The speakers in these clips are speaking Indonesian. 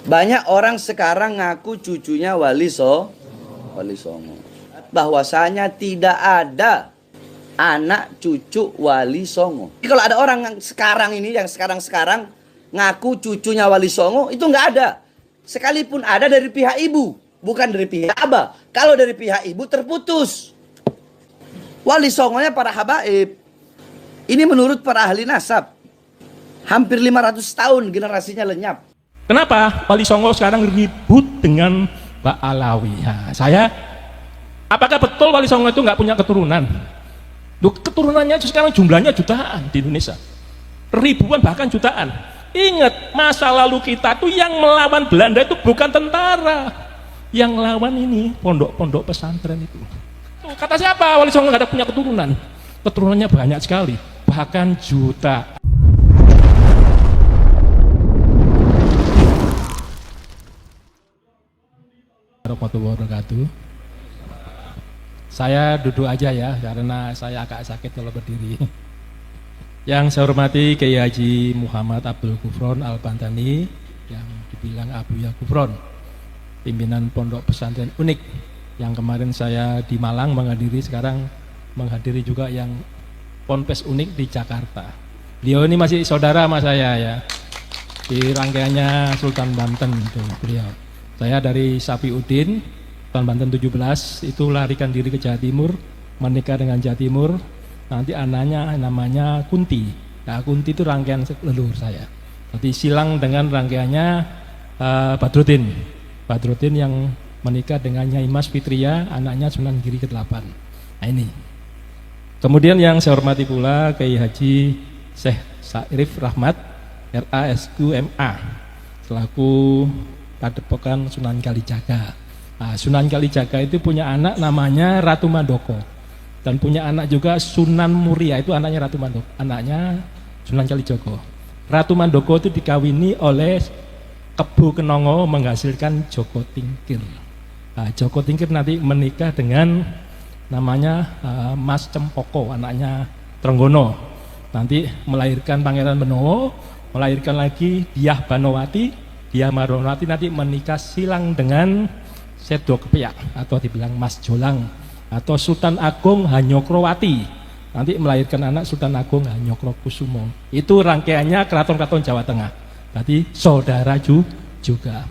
Banyak orang sekarang ngaku cucunya Wali Songo. Bahwasanya tidak ada anak cucu Wali Songo. Jadi kalau ada orang yang sekarang ngaku cucunya Wali Songo, itu nggak ada. Sekalipun ada dari pihak ibu, bukan dari pihak abah. Kalau dari pihak ibu terputus. Wali Songonya para habaib. Ini menurut para ahli nasab. Hampir 500 tahun generasinya lenyap. Kenapa Wali Songo sekarang ribut dengan Mbak Alawi? Nah, apakah betul Wali Songo itu nggak punya keturunan? Keturunannya sekarang jumlahnya jutaan di Indonesia, ribuan bahkan jutaan. Ingat, masa lalu kita tuh yang melawan Belanda itu bukan tentara, yang lawan ini pondok-pondok pesantren itu. Tuh, kata siapa Wali Songo nggak ada punya keturunan? Keturunannya banyak sekali, bahkan juta. Warahmatullahi wabarakatuh. Saya duduk aja ya, karena saya agak sakit kalau berdiri. Yang saya hormati Kiai Haji Muhammad Abdul Gufron Al-Bantani, yang dibilang Abuya Gufron, pimpinan Pondok Pesantren Unik, yang kemarin saya di Malang menghadiri, sekarang menghadiri juga yang Ponpes Unik di Jakarta. Beliau ini masih saudara sama saya ya, di rangkaiannya Sultan Banten itu beliau. Saya dari Safiuddin, Sultan Banten 17, itu larikan diri ke Jawa Timur, menikah dengan Jawa Timur, nanti anaknya namanya Kunti. Nah, Kunti itu rangkaian leluhur saya. Nanti silang dengan rangkaiannya Badruddin. Badruddin yang menikah dengan Nyai Mas Fitria, anaknya Sunan Giri ke-8. Nah ini. Kemudian yang saya hormati pula Kiai Haji Syekh Sa'rif Rahmat, RASQMA, selaku Padepokan Sunan Kalijaga. Nah, Sunan Kalijaga itu punya anak namanya Ratu Mandoko, dan punya anak juga Sunan Muria, itu anaknya Ratu Mandoko, anaknya Sunan Kalijogo. Ratu Mandoko itu dikawini oleh Kebo Kenongo, menghasilkan Joko Tingkir. Nah, Joko Tingkir nanti menikah dengan namanya Mas Cempoko, anaknya Trenggono. Nanti melahirkan Pangeran Benowo, melahirkan lagi Diah Banowati. Dia Marwati nanti menikah silang dengan Sedo Kepiak, atau dibilang Mas Jolang, atau Sultan Agung Hanyokrowati, nanti melahirkan anak Sultan Agung Hanyokrokusumo. Itu rangkaiannya keraton-keraton Jawa Tengah. Berarti saudara juga.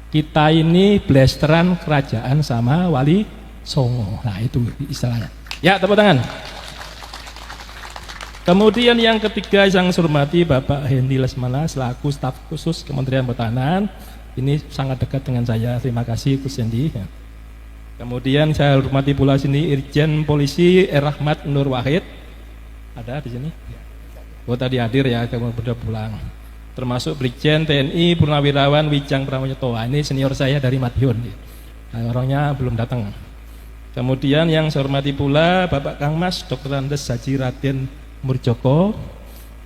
Kita ini blasteran kerajaan sama Wali Songo. Nah itu istilahnya. Ya, tepuk tangan. Kemudian yang ketiga yang saya hormati Bapak Hendy Lesmana selaku staf khusus Kementerian Pertahanan. Ini sangat dekat dengan saya. Terima kasih Gus Hendy. Kemudian saya hormati pula sini Irjen Polisi Rahmat Nur Wahid. Ada di sini? Oh tadi hadir ya, kemudian sudah pulang. Termasuk Brigjen TNI Purnawirawan Wijang Pramoyoto. Ini senior saya dari Madiun. Nah, orangnya belum datang. Kemudian yang saya hormati pula Bapak Kang Mas Dr. Andes Haji Raden Murjoko,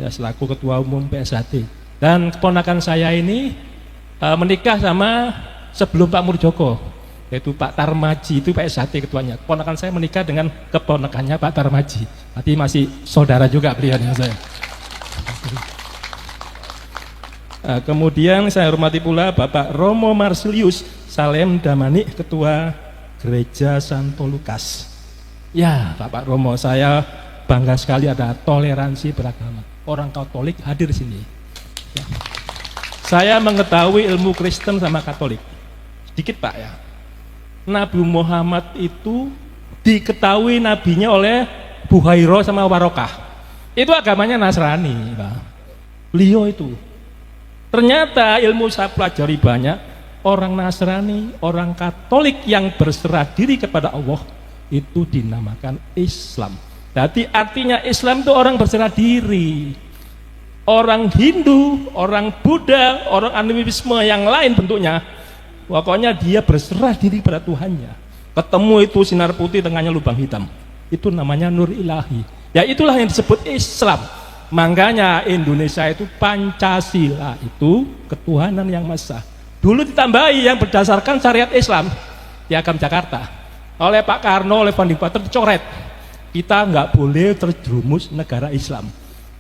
ya selaku Ketua Umum PSHT. Dan keponakan saya ini menikah sama sebelum Pak Murjoko, yaitu Pak Tarmaji, itu PSHT ketuanya. Keponakan saya menikah dengan keponakannya Pak Tarmaji. Nanti masih saudara juga beliau dengan saya. Kemudian saya hormati pula Bapak Romo Marsilius Salem Damani, Ketua Gereja Santo Lukas. Ya Bapak Romo, saya bangga sekali ada toleransi beragama. Orang Katolik hadir sini. Ya. Saya mengetahui ilmu Kristen sama Katolik. Sedikit Pak ya. Nabi Muhammad itu diketahui nabinya oleh Buhairo sama Warokah. Itu agamanya Nasrani Pak. Beliau itu. Ternyata ilmu saya pelajari banyak. Orang Nasrani, orang Katolik yang berserah diri kepada Allah itu dinamakan Islam. Jadi artinya Islam itu orang berserah diri. Orang Hindu, orang Buddha, orang animisme yang lain bentuknya, pokoknya dia berserah diri pada Tuhannya. Ketemu itu sinar putih, tengahnya lubang hitam, itu namanya nur ilahi. Ya itulah yang disebut Islam. Makanya Indonesia itu Pancasila, itu ketuhanan yang Maha Esa. Dulu ditambahi yang berdasarkan syariat Islam, Piagam Jakarta, oleh Pak Karno, oleh Panding Bater dicoret. Kita nggak boleh terjerumus negara Islam.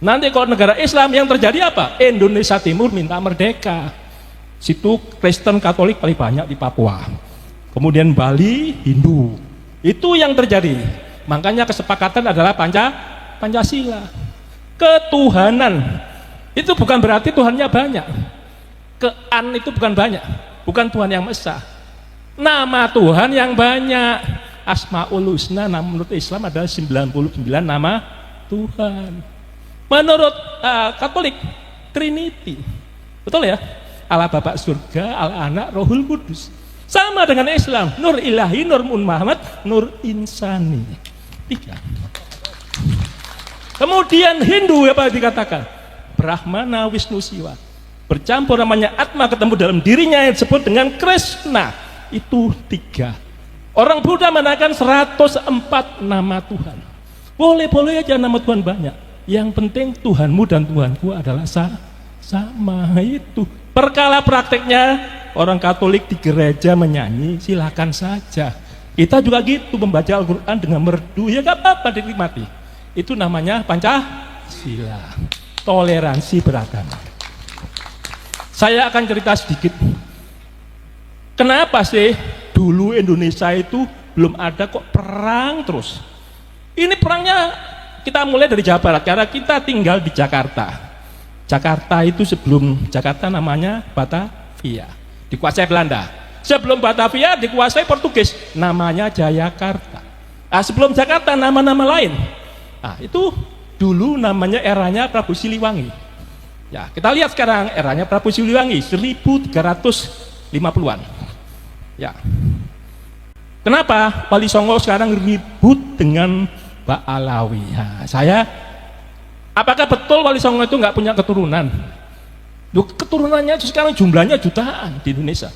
Nanti kalau negara Islam yang terjadi apa? Indonesia Timur minta merdeka. Situ Kristen Katolik paling banyak di Papua. Kemudian Bali, Hindu. Itu yang terjadi. Makanya kesepakatan adalah Pancasila. Ketuhanan. Itu bukan berarti Tuhannya banyak. Kean itu bukan banyak. Bukan Tuhan yang esa. Nama Tuhan yang banyak. Asmaul Husna menurut Islam adalah 99 nama Tuhan. Menurut Katolik, Trinity. Betul ya? Allah Bapa Surga, Allah Anak, Rohul Kudus. Sama dengan Islam, Nur Ilahi, Nur Muhammad, Nur Insani. 3. Kemudian Hindu apa dikatakan? Brahmana, Wisnu, Siwa. Bercampur namanya Atma ketemu dalam dirinya yang disebut dengan Krishna. Itu 3. Orang Buddha menaikkan 104 nama Tuhan. Boleh-boleh aja nama Tuhan banyak. Yang penting Tuhanmu dan Tuhanku adalah sama. Itu. Perkala prakteknya orang Katolik di gereja menyanyi, silakan saja. Kita juga gitu membaca Al-Quran dengan merdu, ya gak apa-apa dinikmati. Itu namanya Pancasila, toleransi beragama. Saya akan cerita sedikit. Kenapa sih dulu Indonesia itu belum ada kok perang terus? Ini perangnya kita mulai dari Jawa Barat karena kita tinggal di Jakarta. Jakarta itu sebelum Jakarta namanya Batavia, dikuasai Belanda. Sebelum Batavia dikuasai Portugis, namanya Jayakarta. Sebelum Jakarta nama-nama lain. Itu dulu namanya eranya Prabu Siliwangi. Ya, kita lihat sekarang eranya Prabu Siliwangi 1350-an. Ya. Kenapa Wali Songo sekarang ribut dengan Mbak Alawi? Apakah betul Wali Songo itu nggak punya keturunan? Keturunannya sekarang jumlahnya jutaan di Indonesia.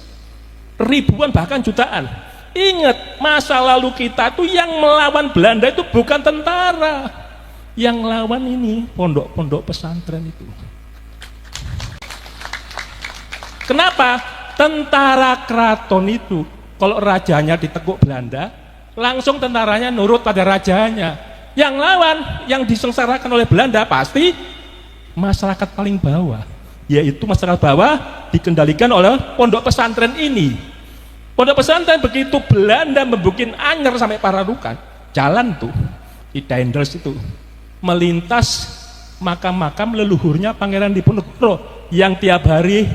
Ribuan bahkan jutaan. Ingat, masa lalu kita itu yang melawan Belanda itu bukan tentara. Yang lawan ini pondok-pondok pesantren itu. Kenapa? Tentara keraton itu kalau rajanya ditekuk Belanda, langsung tentaranya nurut pada rajanya. Yang lawan, yang disengsarakan oleh Belanda pasti masyarakat paling bawah, yaitu masyarakat bawah dikendalikan oleh pondok pesantren ini. Pondok pesantren begitu Belanda membuat anyar sampai Pararukan, jalan tuh di Daendels itu melintas makam-makam leluhurnya Pangeran Diponegoro yang tiap hari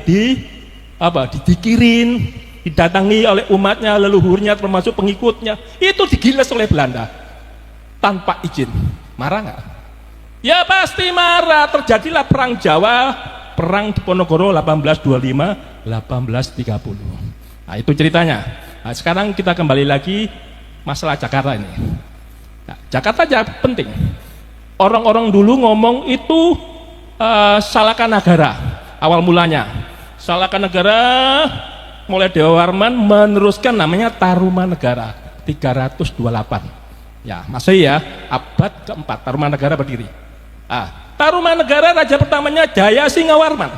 didikirin, didatangi oleh umatnya, leluhurnya termasuk pengikutnya, itu digiles oleh Belanda tanpa izin. Marah nggak? Ya pasti marah. Terjadilah perang Jawa, perang Diponegoro 1825-1830. Itu ceritanya. Sekarang kita kembali lagi masalah Jakarta ini. Jakarta aja penting. Orang-orang dulu ngomong itu Salakanagara awal mulanya. Salakanagara mulai Dewa Warman meneruskan namanya Tarumanegara 328. Ya, Masehi ya, abad keempat Tarumanegara berdiri. Tarumanegara raja pertamanya Jaya Singawarman.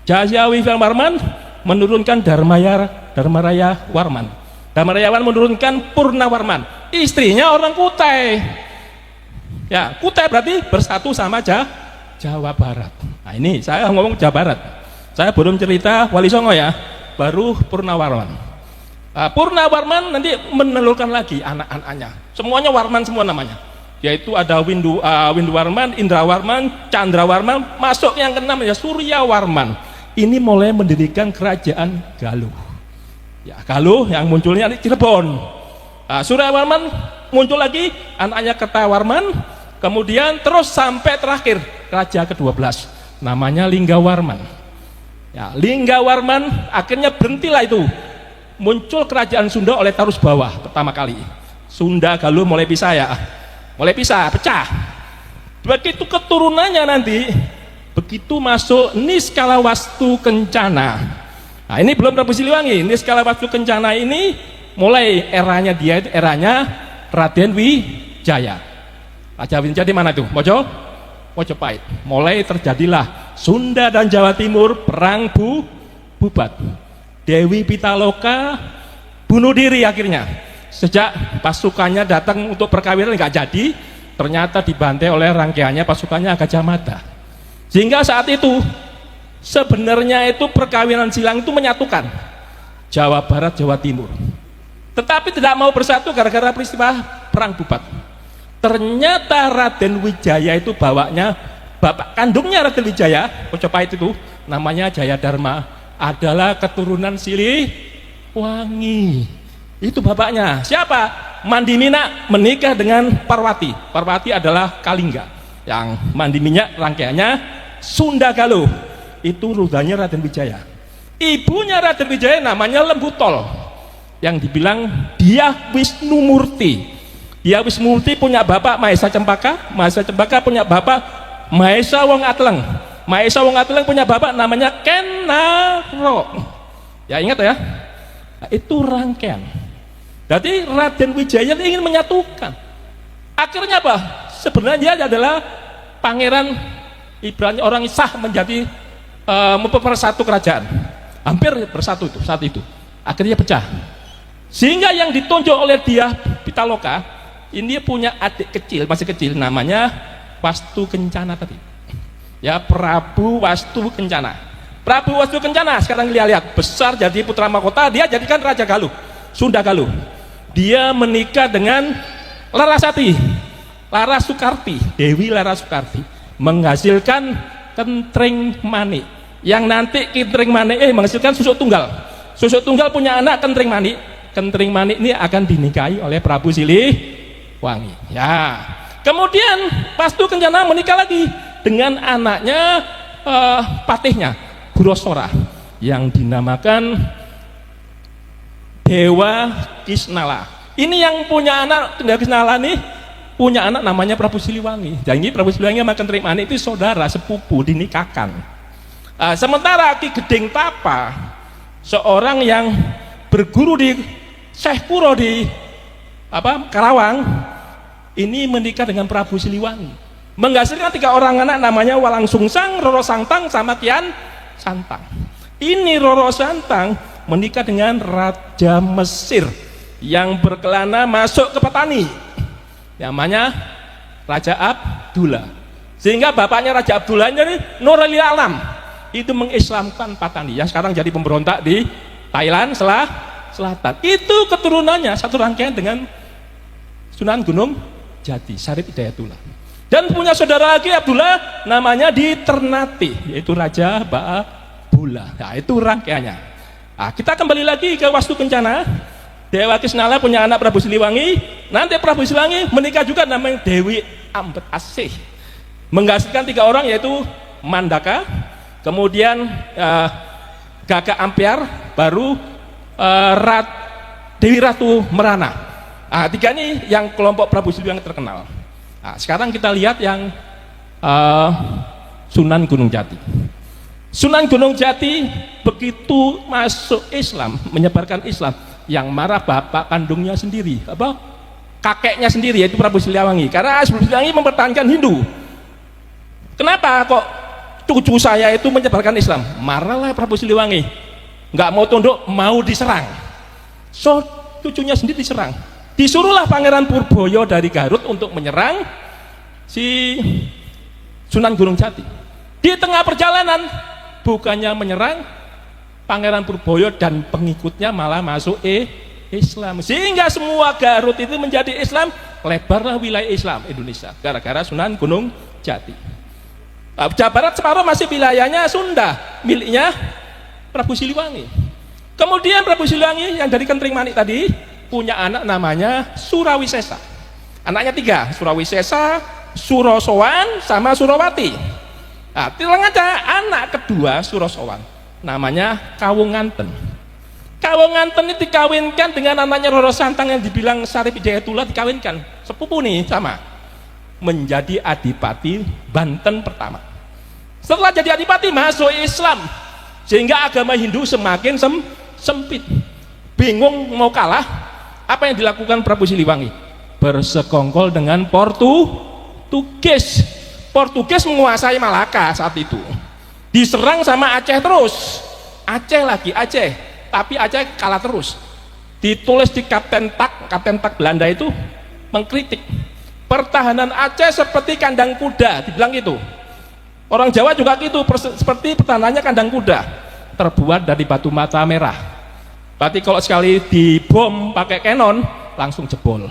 Jaya Warman menurunkan Dharmaraya Warman. Dharmaraya Warman menurunkan Purnawarman. Istrinya orang Kutai. Ya, Kutai berarti bersatu sama Jawa Barat. Ini saya ngomong Jawa Barat. Saya belum cerita Wali Songo ya, baru Purnawarman. Purnawarman nanti menelurkan lagi anak-anaknya. Semuanya Warman semua namanya. Yaitu ada Windu Warman, Indra Warman, Chandra Warman, masuk yang keenam ya Surya Warman. Ini mulai mendirikan kerajaan Galuh. Ya, Galuh yang munculnya di Cirebon. Surya Warman muncul lagi, anaknya Kertawarman, kemudian terus sampai terakhir raja ke-12 namanya Linggawarman. Ya, Linggawarman akhirnya berhentilah itu. Muncul kerajaan Sunda oleh Tarus Bawah pertama kali. Sunda Galuh mulai pisah ya, pecah. Begitu keturunannya nanti, begitu masuk Niskalawastu Kencana. Ini belum Prabu Siliwangi. Niskalawastu Kencana ini mulai eranya dia itu eranya Raden Wijaya. Raja Wijaya di mana tuh? Mojopahit. Mulai terjadilah Sunda dan Jawa Timur perang bubat. Dewi Pitaloka bunuh diri akhirnya. Sejak pasukannya datang untuk perkawinan nggak jadi, ternyata dibantai oleh rangkaiannya pasukannya Gajah Mada. Sehingga saat itu Sebenarnya itu perkawinan silang itu menyatukan Jawa Barat, Jawa Timur, tetapi tidak mau bersatu gara-gara peristiwa Perang Bubat. Ternyata Raden Wijaya itu bawanya, bapak kandungnya Raden Wijaya, Majapahit itu namanya Jayadharma, adalah keturunan Siliwangi. Itu bapaknya. Siapa? Mandimina menikah dengan Parwati. Parwati adalah Kalingga. Yang Mandimina rangkaiannya Sunda Galuh. Itu rudanya Raden Wijaya. Ibunya Raden Wijaya namanya Lembutol, yang dibilang dia Wisnumurti. Dia Wisnumurti punya bapak Mahesa Cempaka, Mahesa Cempaka punya bapak Mahesa Wong Atleng, Mahesa Wong Atleng punya bapak namanya Kenaro. Ya ingat ya, nah, itu rangkaian. Jadi Raden Wijaya ingin menyatukan. Akhirnya apa? Sebenarnya dia adalah pangeran, ibaratnya orang sah menjadi mempersatu kerajaan. Hampir bersatu itu saat itu. Akhirnya pecah. Sehingga yang ditunjuk oleh dia Pitaloka ini punya adik kecil, masih kecil, namanya Wastu Kencana tadi. Ya, Prabu Wastu Kencana. Prabu Wastu Kencana sekarang lihat besar jadi putra mahkota, dia jadikan Raja Galuh, Sunda Galuh. Dia menikah dengan Larasati, Larasukarti, Dewi Larasukarti, menghasilkan Kentreng Manik, yang nanti Kentreng Manik menghasilkan Susuk Tunggal. Susuk Tunggal punya anak Kentreng Manik. Kentreng Manik ini akan dinikahi oleh Prabu Siliwangi. Ya. Kemudian Wastu Kencana menikah lagi dengan anaknya patihnya Gurosora, yang dinamakan Dewa Kisnala. Ini yang punya anak Dewa Kisnala nih punya anak namanya Prabu Siliwangi. Jadi Prabu Siliwangi sama Kentreng Manik itu saudara sepupu, dinikahkan. Sementara Ki Gedeng Tapa, seorang yang berguru di Syekh Kuro di Karawang, ini menikah dengan Prabu Siliwangi, menghasilkan 3 orang anak namanya Walang Sungsang, Roro Santang, sama Kian Santang. Ini Roro Santang menikah dengan Raja Mesir yang berkelana masuk ke petani, namanya Raja Abdullah. Sehingga bapaknya Raja Abdullah ini Nurul Alam, itu mengislamkan petani yang sekarang jadi pemberontak di Thailand Selatan. Itu keturunannya satu rangkaian dengan Sunan Gunung Jati, Syarif Hidayatullah. Dan punya saudara lagi Abdullah namanya di Ternate, yaitu Raja Ba'abula. Nah, itu rangkaiannya. Nah, kita kembali lagi ke Wastu Kencana. Dewa Kisnala punya anak Prabu Siliwangi. Nanti Prabu Siliwangi menikah juga namanya Dewi Ambet Asih, menghasilkan 3 orang, yaitu Mandaka, kemudian Gagak Ampiar, baru Dewi Ratu Merana. Nah, 3 ini yang kelompok Prabu Siliwangi terkenal. Nah, sekarang kita lihat yang Sunan Gunung Jati. Sunan Gunung Jati begitu masuk Islam, menyebarkan Islam, yang marah bapak kandungnya sendiri, kakeknya sendiri, yaitu Prabu Siliwangi, karena Prabu Siliwangi mempertahankan Hindu. Kenapa kok cucu saya itu menyebarkan Islam? Marahlah Prabu Siliwangi, nggak mau tunduk, mau diserang. So cucunya sendiri diserang. Disuruhlah Pangeran Purboyo dari Garut untuk menyerang si Sunan Gunung Jati. Di tengah perjalanan, bukannya menyerang, Pangeran Purboyo dan pengikutnya malah masuk Islam, sehingga semua Garut itu menjadi Islam. Lebarlah wilayah Islam Indonesia gara-gara Sunan Gunung Jati. Jawa Barat separuh masih wilayahnya Sunda, miliknya Prabu Siliwangi. Kemudian Prabu Siliwangi yang dari Kentreng Manik tadi punya anak namanya Surawisesa. Anaknya 3, Surawisesa, Surosowan, sama Surawati. Nah, ada anak kedua Surosowan, namanya Kawunganten. Kawunganten ini dikawinkan dengan anaknya Roro Santang yang dibilang Syarif Hidayatullah, dikawinkan sepupu nih sama, menjadi adipati Banten pertama. Setelah jadi adipati masuk Islam, sehingga agama Hindu semakin sempit. Bingung mau kalah, apa yang dilakukan Prabu Siliwangi? Bersekongkol dengan Portugis. Portugis menguasai Malaka saat itu. Diserang sama Aceh terus. Aceh lagi, Aceh. Tapi Aceh kalah terus. Ditulis di Kapten Tak Belanda itu mengkritik pertahanan Aceh seperti kandang kuda, dibilang gitu. Orang Jawa juga gitu, seperti pertananya kandang kuda, terbuat dari batu mata merah. Berarti kalau sekali dibom pakai kanon, langsung jebol.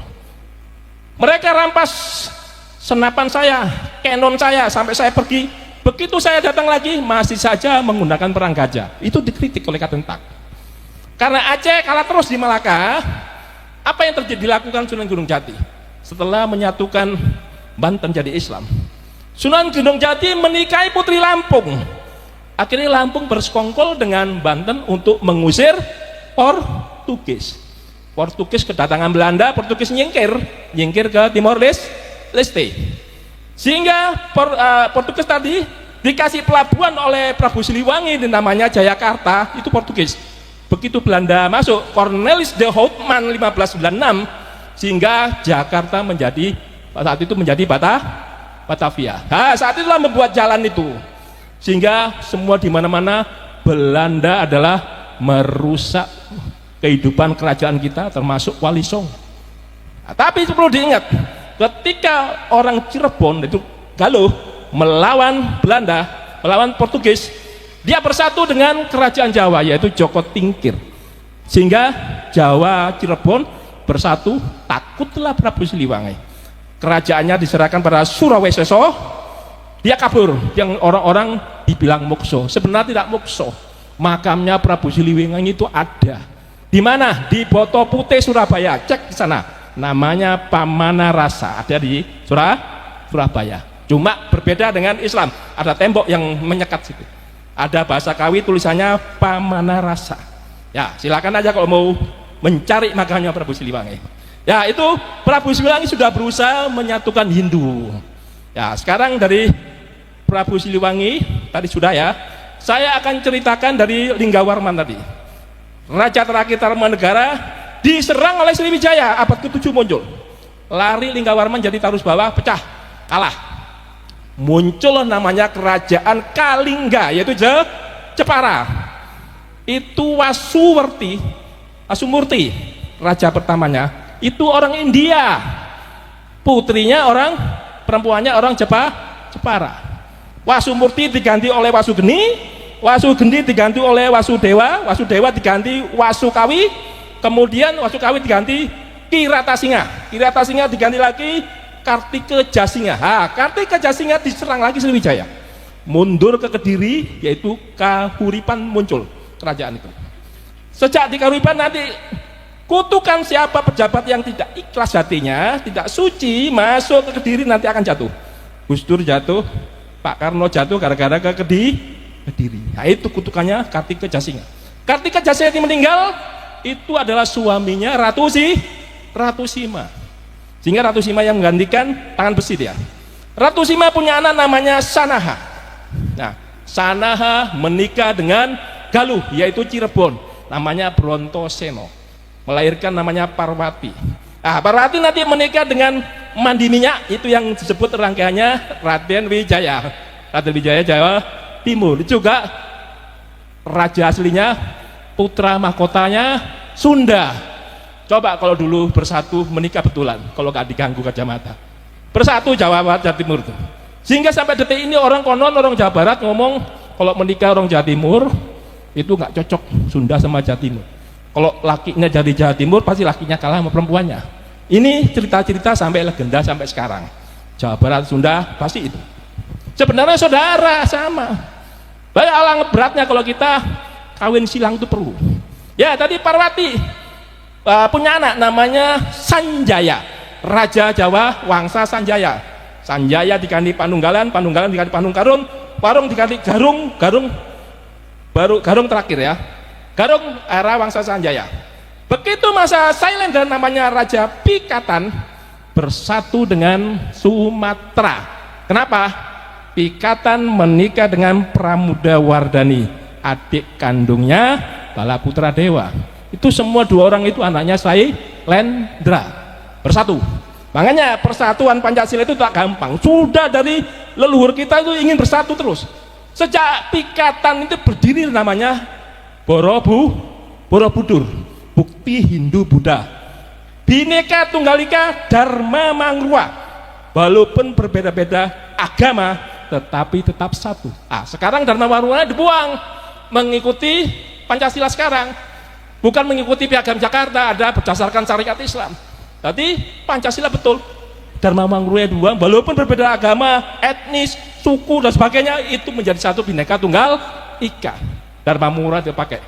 Mereka rampas senapan saya, kanon saya, sampai saya pergi. Begitu saya datang lagi, masih saja menggunakan perang gajah. Itu dikritik oleh Kadentak. Karena Aceh kalah terus di Malaka, apa yang terjadi dilakukan Sunan Gunung Jati? Setelah menyatukan Banten jadi Islam, Sunan Gunung Jati menikahi putri Lampung. Akhirnya Lampung bersekongkol dengan Banten untuk mengusir Portugis. Portugis kedatangan Belanda, Portugis nyingkir ke Timor Leste. Sehingga Portugis tadi dikasih pelabuhan oleh Prabu Siliwangi namanya Jayakarta, itu Portugis. Begitu Belanda masuk, Cornelis de Houtman 1596, sehingga Jakarta saat itu menjadi Batavia. Nah, saat itulah membuat jalan itu, sehingga semua di mana-mana Belanda adalah merusak kehidupan kerajaan kita, termasuk Wali Songo. Nah, tapi perlu diingat, ketika orang Cirebon itu Galuh melawan Belanda, melawan Portugis, dia bersatu dengan kerajaan Jawa yaitu Joko Tingkir, sehingga Jawa Cirebon bersatu. Takutlah Prabu Siliwangi, kerajaannya diserahkan pada Suraweseso, dia kabur, yang orang-orang dibilang mokso, sebenarnya tidak mokso. Makamnya Prabu Siliwangi itu ada di mana? Di Boto Putih, Surabaya. Cek di sana, namanya Pamanarasa, ada di Surabaya. Cuma berbeda dengan Islam, ada tembok yang menyekat situ, ada bahasa Kawi tulisannya Pamanarasa. Ya silakan aja kalau mau mencari makamnya Prabu Siliwangi. Ya itu Prabu Siliwangi sudah berusaha menyatukan Hindu. Ya sekarang dari Prabu Siliwangi tadi sudah ya, saya akan ceritakan dari Linggawarman tadi. Raja terakhir Tarumanegara diserang oleh Sriwijaya, abad ke-7 muncul. Lari Linggawarman jadi Tarus Bawah, pecah, kalah. Muncul namanya kerajaan Kalingga, yaitu Jepara. Itu Wasumurti, raja pertamanya, itu orang India, putrinya perempuannya orang Jepara. Wasumurti diganti oleh Wasugeni diganti oleh Wasudewa diganti Wasukawi, kemudian Wasukawi diganti Kiratasinga diganti lagi Kartika Jasinga. Kartika Jasinga diserang lagi Sriwijaya, mundur ke Kediri, yaitu Kahuripan muncul kerajaan itu. Sejak di Kahuripan nanti kutukan siapa pejabat yang tidak ikhlas hatinya, tidak suci, masuk ke Kediri nanti akan jatuh. Gus Dur jatuh, Pak Karno jatuh gara-gara ke Kediri. Nah itu kutukannya Kartika Jasinga. Kartika Jasinga yang meninggal itu adalah suaminya Ratu Sima. Sehingga Ratu Sima yang menggantikan tangan besi dia. Ratu Sima punya anak namanya Sanaha. Nah, Sanaha menikah dengan Galuh, yaitu Cirebon, namanya Brontoseno, melahirkan namanya Parwati. Nah, Parwati nanti menikah dengan Mandi Minyak, itu yang disebut rangkaiannya Raden Wijaya. Raden Wijaya Jawa Timur. Itu juga raja aslinya, putra mahkotanya Sunda. Coba kalau dulu bersatu menikah betulan, kalau gak diganggu kacamata, bersatu Jawa Barat Jawa Timur tuh. Sehingga sampai detik ini orang Jawa Barat ngomong kalau menikah orang Jawa Timur itu nggak cocok Sunda sama Jawa Timur. Kalau lakinya jadi Jawa Timur pasti lakinya kalah sama perempuannya. Ini cerita-cerita sampai legenda sampai sekarang. Jawa Barat Sunda pasti itu. Sebenarnya saudara sama. Banyak alang beratnya kalau kita kawin silang itu perlu. Ya tadi Parwati punya anak namanya Sanjaya, Raja Jawa Wangsa Sanjaya. Sanjaya diganti Panunggalan diganti Panungkarun, Parung diganti Garung terakhir ya, Garung era Wangsa Sanjaya. Begitu masa Sailendra namanya Raja Pikatan bersatu dengan Sumatera. Kenapa? Pikatan menikah dengan Pramudawardhani, adik kandungnya Balaputra Dewa. Itu semua dua orang itu anaknya Sailendra bersatu. Makanya persatuan Pancasila itu tak gampang. Sudah dari leluhur kita itu ingin bersatu terus. Sejak Pikatan itu berdiri namanya Borobudur, Bukti Hindu Buddha, Bhinneka Tunggal Ika Dharma Mangruwa. Walaupun berbeda-beda agama, tetapi tetap satu. Sekarang Dharma Mangruaya dibuang mengikuti Pancasila sekarang, bukan mengikuti Piagam Jakarta ada berdasarkan syariat Islam. Jadi Pancasila betul, Dharma Mangruaya dibuang, walaupun berbeda agama, etnis, suku dan sebagainya, itu menjadi satu Bhinneka Tunggal Ika. Dharma Mangruaya dipakai.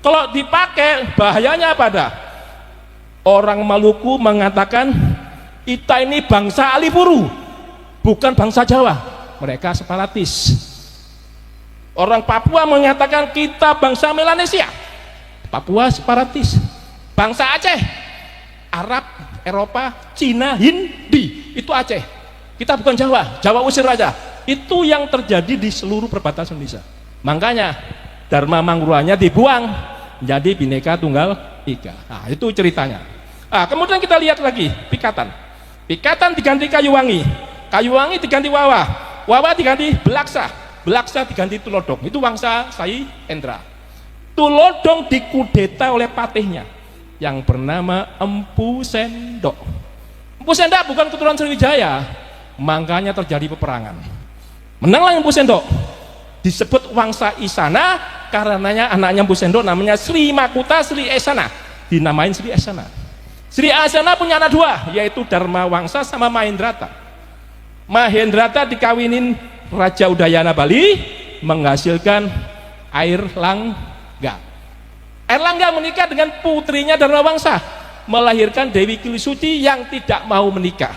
Kalau dipakai bahayanya pada orang Maluku mengatakan kita ini bangsa Alipuru, bukan bangsa Jawa, mereka separatis. Orang Papua mengatakan kita bangsa Melanesia, Papua separatis. Bangsa Aceh, Arab, Eropa, Cina, Hindi, itu Aceh. Kita bukan Jawa, Jawa usir aja. Itu yang terjadi di seluruh perbatasan Indonesia. Makanya Dharma Mangruanya dibuang jadi Bhinneka Tunggal Ika. Itu ceritanya. Kemudian kita lihat lagi Pikatan. Pikatan diganti Kayuwangi, Kayuwangi diganti Wawa, Wawa diganti Belaksa, Belaksa diganti Tulodong. Itu Wangsa Sai Endra. Tulodong dikudeta oleh patihnya yang bernama Empu Sendok. Empu Sendok bukan keturunan Sriwijaya, makanya terjadi peperangan. Menanglah Empu Sendok. Disebut Wangsa Isana karenanya anaknya Empu Sendok namanya Sri Makuta Sri Esana, dinamain Sri Esana. Sri Esana punya anak dua, yaitu Dharma Wangsa sama Mahendrata. Mahendrata dikawinin Raja Udayana Bali, menghasilkan Airlangga. Airlangga menikah dengan putrinya Dharma Wangsa, melahirkan Dewi Kilisuci yang tidak mau menikah.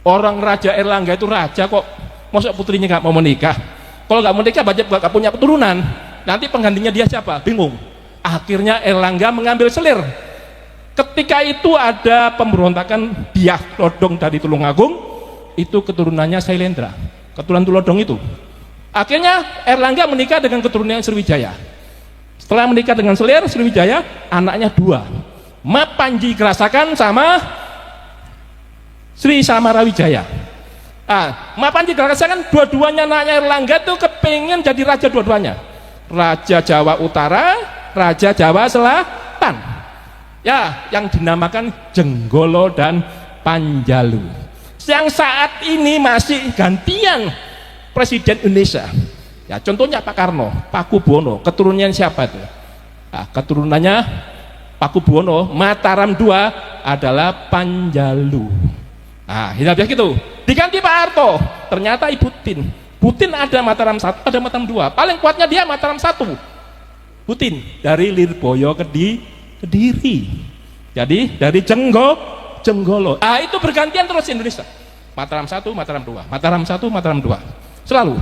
Orang Raja Airlangga itu raja kok, masa putrinya nggak mau menikah? Kalau nggak menikah nggak punya keturunan, nanti penggantinya dia siapa? Bingung. Akhirnya Airlangga mengambil selir. Ketika itu ada pemberontakan Biak Lodong dari Tulungagung, itu keturunannya Sailendra, keturunan Tulodong itu. Akhirnya Airlangga menikah dengan keturunan Sriwijaya. Setelah menikah dengan Selir Sriwijaya, anaknya dua, Mapanji Gerasakan sama Sri Samarawijaya. Mapanji Gerasakan dua-duanya anaknya Airlangga tuh kepingin jadi raja dua-duanya, Raja Jawa Utara, Raja Jawa Selatan. Ya, yang dinamakan Jenggolo dan Panjalu. Yang saat ini masih gantian Presiden Indonesia. Ya, contohnya Pak Karno, Pakubuwono, keturunannya siapa itu? Keturunannya Pakubuwono, Mataram II adalah Panjalu. Hindia gitu. Diganti Pak Harto, ternyata Ibu Tin. Butin ada Mataram 1, ada Mataram 2. Paling kuatnya dia Mataram 1. Butin dari Lirboyo Kediri. Jadi dari Jenggolo. Itu bergantian terus Indonesia. Mataram 1, Mataram 2. Mataram 1, Mataram 2. Selalu.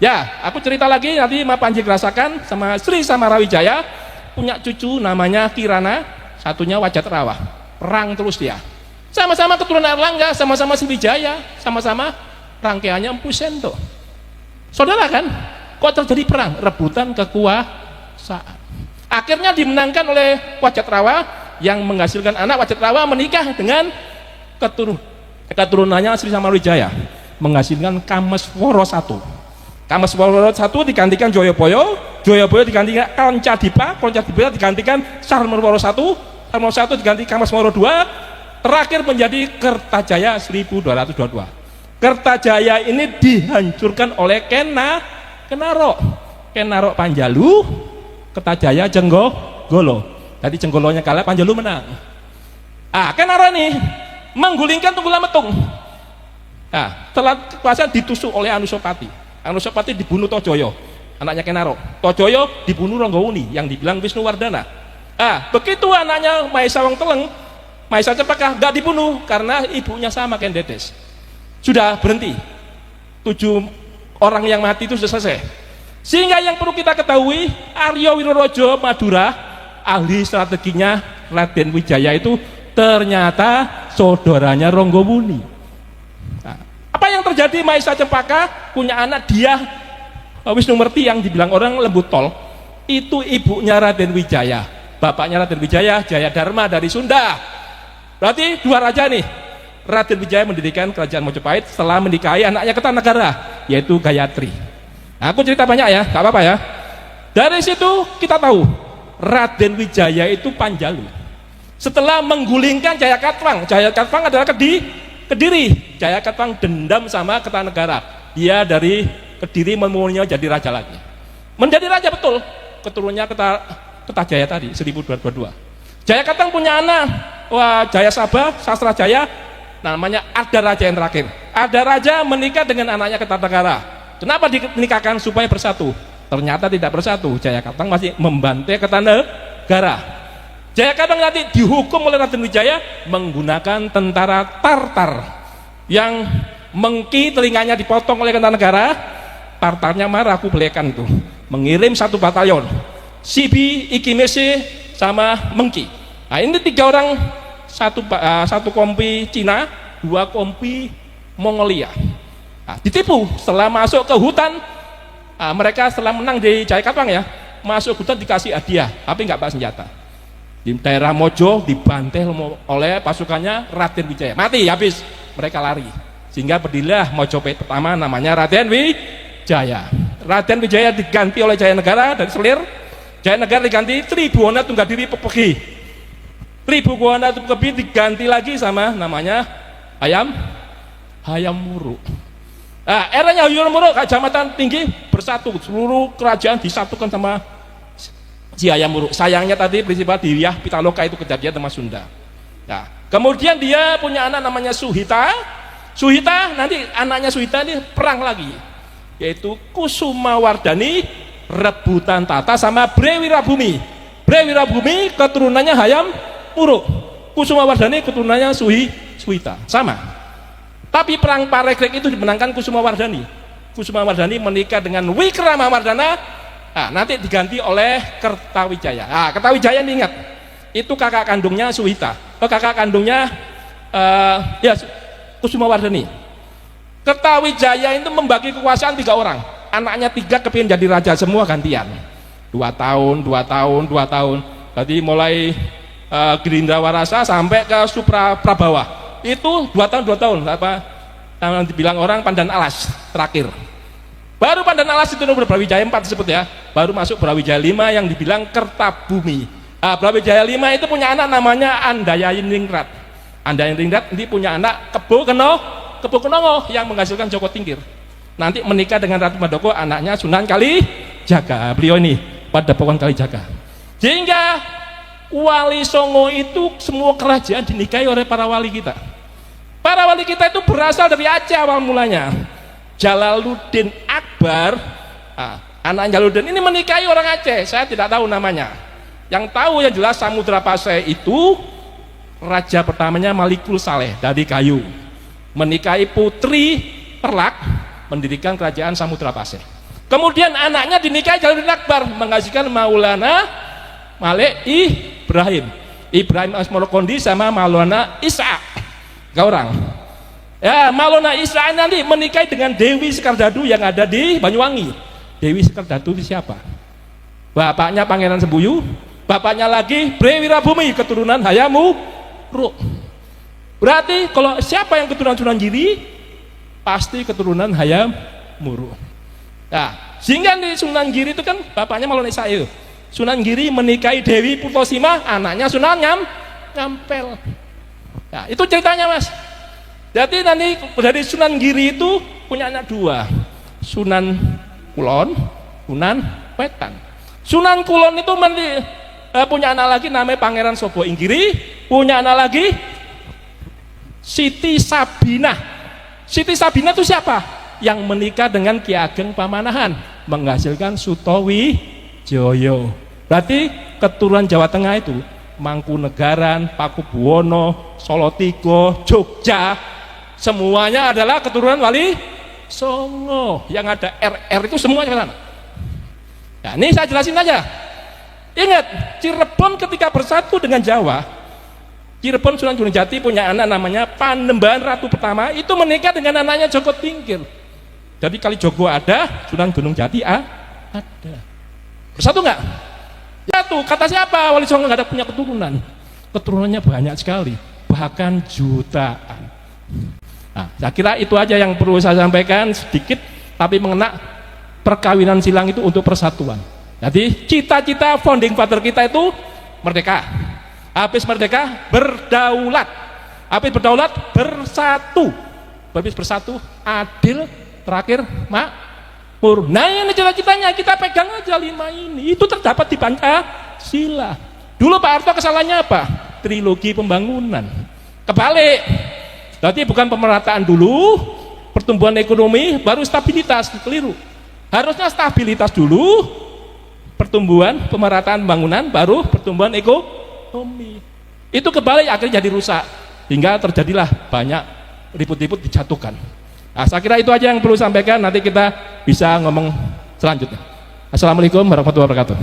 Ya, aku cerita lagi nanti Mapanji Gerasakan sama Sri Samarawijaya punya cucu namanya Kirana, satunya Wajat Rawah. Perang terus dia. Sama-sama keturunan Airlangga, sama-sama Sriwijaya, sama-sama rangkaiannya Empu Sendok. Saudara kan? Kok terjadi perang? Rebutan kekuasaan. Akhirnya dimenangkan oleh Wajat Rawa yang menghasilkan anak. Wajat Rawa menikah dengan keturunannya Sri Samarawijaya, menghasilkan Kameswara I. Kameswara I digantikan Joyoboyo, Joyoboyo digantikan Koncadipa, Koncadipa digantikan Sarmawaro I, Sarmawaro I diganti Kameswara II, terakhir menjadi Kertajaya 1222. Kertajaya ini dihancurkan oleh Kenarok Panjalu, Kertajaya Jenggolo. Jadi Jenggolonya kalah, Panjalu menang. Kenarok ini menggulingkan Tunggul Metung. Setelah kekuasaan ditusuk oleh Anusapati. Anusapati dibunuh Tojoyo, anaknya Kenarok. Tojoyo dibunuh Ronggowuni yang dibilang Wisnuwardana. Begitu anaknya Maesa Wong Teleng, Maesa Cepaka nggak dibunuh karena ibunya sama Kendedes. Sudah berhenti. 7 orang yang mati itu sudah selesai. Sehingga yang perlu kita ketahui, Aryo Wirorojo Madura, ahli strateginya Raden Wijaya itu ternyata saudaranya Ronggowuni. Apa yang terjadi? Maesa Cempaka punya anak dia Wisnumerti yang dibilang orang lembut tol, itu ibunya Raden Wijaya, bapaknya Raden Wijaya Jayadharma dari Sunda. Berarti 2 raja nih. Raden Wijaya mendirikan kerajaan Mojopahit setelah menikahi anaknya Kertanegara, yaitu Gayatri. Aku cerita banyak ya, gak apa-apa ya. Dari situ kita tahu Raden Wijaya itu Panjalu. Setelah menggulingkan Jayakatwang, Jayakatwang adalah Kediri. Jayakatwang dendam sama Kertanegara. dia dari Kediri memulainya jadi raja lagi. Menjadi raja betul, keturunannya Kertajaya tadi 1222. Jaya Katang punya anak, wah Jaya Sabah, Sastra Jaya, namanya Ada Raja yang terakhir. Ada Raja menikah dengan anaknya Kertanegara. Kenapa dinikahkan? Supaya bersatu. Ternyata tidak bersatu. Jaya Katang masih membantai Kertanegara. Jaya Katang nanti dihukum oleh Raden Wijaya menggunakan tentara Tartar yang Mengki telinganya dipotong oleh Kertanegara. Tartarnya marah, aku belekan itu, mengirim 1 batalion Sibi, Ikimese sama Mengki. Nah ini 3 orang, satu kompi Cina, 2 kompi Mongolia. Nah, ditipu setelah masuk ke hutan. Mereka setelah menang di Jaya Katang ya, masuk hutan dikasih hadiah tapi nggak bawa senjata. Di daerah Mojo dibantai oleh pasukannya Raden Wijaya, mati habis, mereka lari, sehingga berdirilah Mojopahit pertama namanya Raden Wijaya. Raden Wijaya diganti oleh Jaya Negara dari Selir. Jaya Negara diganti Tribhuwana Tunggadiri Pepegi. Tribhuwana Pepegi diganti lagi sama namanya Hayam Wuruk. Nah, eranya Hayam Wuruk, Kecamatan Tinggi bersatu, seluruh kerajaan disatukan sama si Hayam Wuruk. Sayangnya tadi Prinsipal Diriah Pitaloka itu kejadian sama Sunda. Nah, kemudian dia punya anak namanya Suhita. Suhita nanti anaknya Suhita ini perang lagi, yaitu Kusumawardhani rebutan tata sama Brewirabumi. Brewirabumi keturunannya Hayam Wuruk, Kusumawardhani keturunannya Suhita sama. Tapi perang Parekrek itu dimenangkan Kusumawardhani. Kusumawardhani menikah dengan Wikramawardhana. Nah, nanti diganti oleh Kertawijaya. Nah, Kertawijaya ini ingat, itu kakak kandungnya Suhita, kakak kandungnya Kusumawardhani. Kertawijaya itu membagi kekuasaan 3 orang, anaknya 3 kepingin jadi raja semua gantian, 2 tahun. Jadi mulai Gerindra-Warasa sampai ke Prabawa itu 2 tahun apa dibilang orang Pandan Alas terakhir. Baru Pandan Alas itu nomor Brawijaya 4 disebut ya, baru masuk Brawijaya 5 yang dibilang Kertabumi. Brawijaya 5 itu punya anak namanya Andayayiningrat. Andayayiningrat ini punya anak Kebo Kenongo yang menghasilkan Joko Tingkir. Nanti menikah dengan Ratu Mandoko, anaknya Sunan Kalijaga. Beliau ini Padepokan Kalijaga. Sehingga Wali Songo itu semua kerajaan dinikahi oleh para wali kita. Para wali kita itu berasal dari Aceh awal mulanya. Jalaluddin Akbar, anak Jalaluddin ini menikahi orang Aceh, saya tidak tahu namanya. Yang tahu yang jelas Samudra Pasai itu raja pertamanya Malikul Saleh dari Kayu, menikahi putri Perlak, mendirikan kerajaan Samudra Pasai. Kemudian anaknya dinikahi Jalaluddin Akbar, menghasilkan Maulana Malik Ibrahim Asmorokondi sama Maulana Isa. 3 orang. Ya, Maulana Isa nanti menikahi dengan Dewi Sekardadu yang ada di Banyuwangi. Dewi Sekardadu itu siapa? Bapaknya Pangeran Sembuyu, bapaknya lagi Brewirabumi keturunan Hayam Wuruk. Berarti kalau siapa yang keturunan Sunan Giri, pasti keturunan Hayam Wuruk. Nah, sehingga di Sunan Giri itu kan bapaknya Maulana Isa. Sunan Giri menikahi Dewi Purtosima, anaknya Sunan Nyampel. Nah, itu ceritanya Mas. Jadi nanti dari Sunan Giri itu punya anak 2, Sunan Kulon, Sunan Wetan. Sunan Kulon itu punya anak lagi namanya Pangeran Sobo Inggiri, punya anak lagi Siti Sabinah. Siti Sabinah itu siapa? Yang menikah dengan Ki Ageng Pamanahan, menghasilkan Sutowijoyo. Berarti keturunan Jawa Tengah itu Mangkunegaran, Pakubuwono, Solotigo, Jogja, semuanya adalah keturunan Wali Songo. Yang ada RR itu semuanya ke sana. Nah, ini saya jelasin aja. Ingat, Cirebon ketika bersatu dengan Jawa, Cirebon Sunan Gunung Jati punya anak namanya Panembahan Ratu Pertama, itu menikah dengan anaknya Joko Tingkir. Jadi kali Jogo ada, Sunan Gunung Jati ada. Bersatu nggak? Satu. Kata siapa? Wali Songo nggak ada punya keturunan. Keturunannya banyak sekali, bahkan jutaan. Nah, saya kira itu aja yang perlu saya sampaikan sedikit, tapi mengena perkawinan silang itu untuk persatuan. Jadi cita-cita founding father kita itu merdeka. Habis merdeka berdaulat. Habis berdaulat bersatu. Habis bersatu adil terakhir makmur. Nah ini cita-citanya kita pegang aja 5 ini, itu terdapat di Pancasila. Dulu Pak Harto kesalahannya apa? Trilogi pembangunan. Kebalik, berarti bukan pemerataan dulu, pertumbuhan ekonomi baru stabilitas, keliru. Harusnya stabilitas dulu, pertumbuhan, pemerataan pembangunan, baru pertumbuhan ekonomi. Itu kebalik, akhirnya jadi rusak, hingga terjadilah banyak ribut-ribut dijatuhkan. Nah, saya kira itu aja yang perlu sampaikan, nanti kita bisa ngomong selanjutnya. Assalamualaikum warahmatullahi wabarakatuh.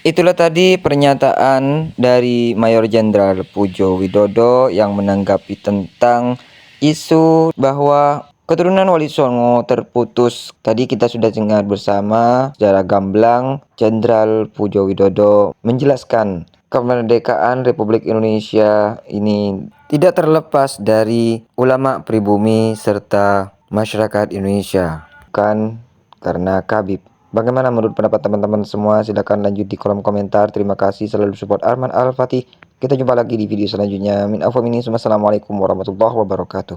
Itulah tadi pernyataan dari Mayor Jenderal Pujo Widodo yang menanggapi tentang isu bahwa keturunan Wali Songo terputus. Tadi kita sudah dengar bersama secara gamblang Jenderal Pujo Widodo menjelaskan kemerdekaan Republik Indonesia ini tidak terlepas dari ulama pribumi serta masyarakat Indonesia, bukan karena Kabib. Bagaimana menurut pendapat teman-teman semua? Silahkan lanjut di kolom komentar. Terima kasih selalu support Arman Al-Fatih. Kita jumpa lagi di video selanjutnya. Min Assalamualaikum warahmatullahi wabarakatuh.